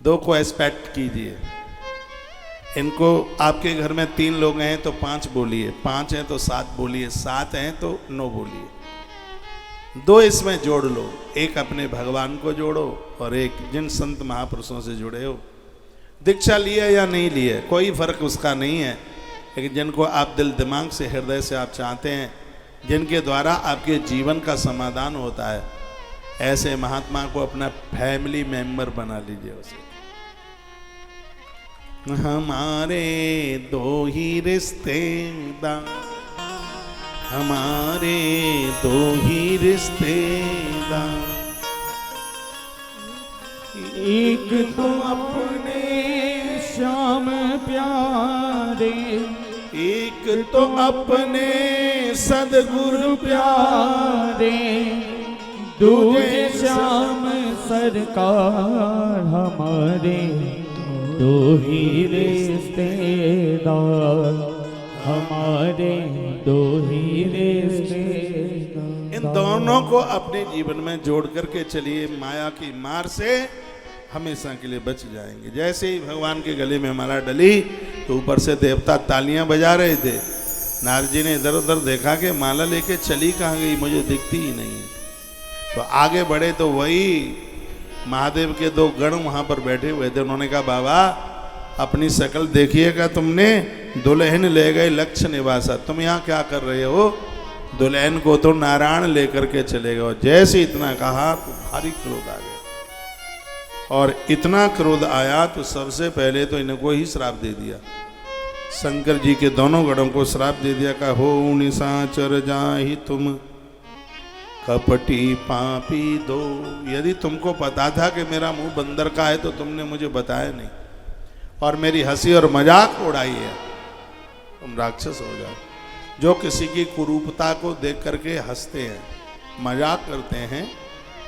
दो को एक्सपेक्ट कीजिए। इनको आपके घर में 3 लोग हैं तो 5 बोलिए, 5 हैं तो 7 बोलिए, 7 हैं तो 9 बोलिए। 2 इसमें जोड़ लो, एक अपने भगवान को जोड़ो और एक जिन संत महापुरुषों से जुड़े हो। दीक्षा लिया या नहीं लिया कोई फर्क उसका नहीं है, लेकिन जिनको आप दिल दिमाग से हृदय से आप चाहते हैं, जिनके द्वारा आपके जीवन का समाधान होता है, ऐसे महात्मा को अपना फैमिली मेंबर बना लीजिए उसे। हमारे 2 ही रिश्तेदार, हमारे 2 ही रिश्तेदार, एक तो अपने श्याम प्यारे, एक तो अपने सदगुरु प्यारे, दूजे श्याम सरकार, हमारे 2 ही रिश्तेदार, हमारे 2 ही रिश्तेदार। इन दोनों को अपने जीवन में जोड़ करके चलिए, माया की मार से हमेशा के लिए बच जाएंगे। जैसे ही भगवान के गले में माला डली तो ऊपर से देवता तालियां बजा रहे थे। नारद जी ने इधर उधर देखा कि माला लेके चली कहाँ गई, मुझे दिखती ही नहीं है। तो आगे बढ़े तो वही महादेव के 2 गण वहां पर बैठे हुए थे। उन्होंने कहा बाबा अपनी शक्ल देखिएगा, तुमने दुल्हन ले गए लक्ष्य निवासा, तुम यहाँ क्या कर रहे हो? दुल्हन को तो नारायण लेकर के चले गए। जैसे इतना कहा तो भारी क्रोध आ गया, और इतना क्रोध आया तो सबसे पहले तो इनको ही श्राप दे दिया। शंकर जी के दोनों गणों को श्राप दे दिया, का हो निशाचर जाहि तुम कपटी पापी दो। यदि तुमको पता था कि मेरा मुंह बंदर का है तो तुमने मुझे बताया नहीं और मेरी हंसी और मजाक उड़ाई है, तुम राक्षस हो जाओ। जो किसी की कुरूपता को देख करके हंसते हैं, मजाक करते हैं,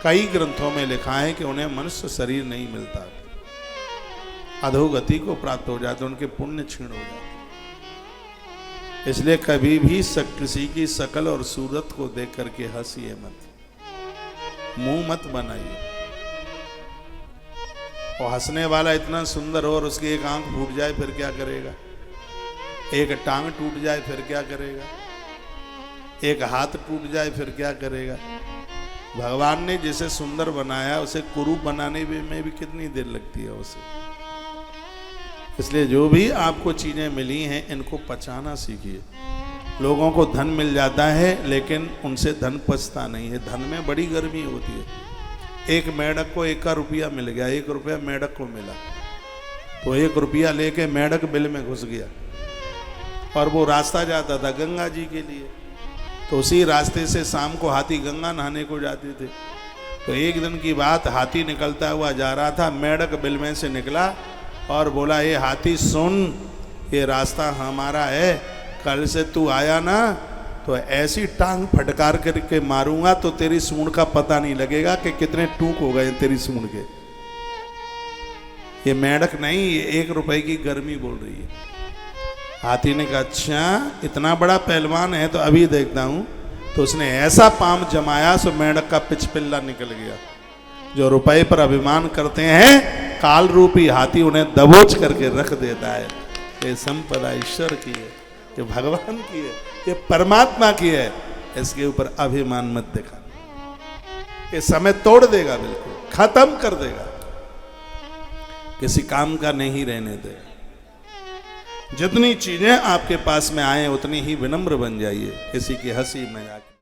कई ग्रंथों में लिखा है कि उन्हें मनुष्य शरीर नहीं मिलता, अधोगति को प्राप्त हो जाते, उनके पुण्य क्षीण हो जाते। इसलिए कभी भी किसी की शकल और सूरत को देख करके हंसिए मत, मुंह मत बनाइए। और हंसने वाला इतना सुंदर हो और उसकी एक आंख फूट जाए फिर क्या करेगा? एक टांग टूट जाए फिर क्या करेगा? एक हाथ टूट जाए फिर क्या करेगा? भगवान ने जिसे सुंदर बनाया उसे कुरूप बनाने में भी कितनी देर लगती है उसे। इसलिए जो भी आपको चीजें मिली हैं इनको पचाना सीखिए। लोगों को धन मिल जाता है लेकिन उनसे धन पचता नहीं है, धन में बड़ी गर्मी होती है। एक मेढक को 1 रुपया मिल गया, 1 रुपया मेढक को मिला, तो 1 रुपया लेके मेढक बिल में घुस गया और वो रास्ता जाता था गंगा जी के लिए। तो उसी रास्ते से शाम को हाथी गंगा नहाने को जाते थे। तो एक दिन की बात, हाथी निकलता हुआ जा रहा था, मेढक बिल में से निकला और बोला, ये हाथी सुन, ये रास्ता हमारा है, कल से तू आया ना तो ऐसी टांग फटकार करके मारूंगा तो तेरी सूंड का पता नहीं लगेगा कि कितने टूक हो गए तेरी सूंड के। ये मेढक नहीं, ये 1 रुपए की गर्मी बोल रही है। हाथी ने कहा अच्छा इतना बड़ा पहलवान है तो अभी देखता हूं। तो उसने ऐसा पाम जमाया सो मेढक का पिछपिल्ला निकल गया। जो रुपए पर अभिमान करते हैं, काल रूपी हाथी उन्हें दबोच करके रख देता है। ये संपदा ईश्वर की है, ये भगवान की है, ये परमात्मा की है, इसके ऊपर अभिमान मत दिखा। ये समय तोड़ देगा, बिल्कुल खत्म कर देगा, किसी काम का नहीं रहने देगा। जितनी चीजें आपके पास में आए उतनी ही विनम्र बन जाइए, किसी की हंसी मजाक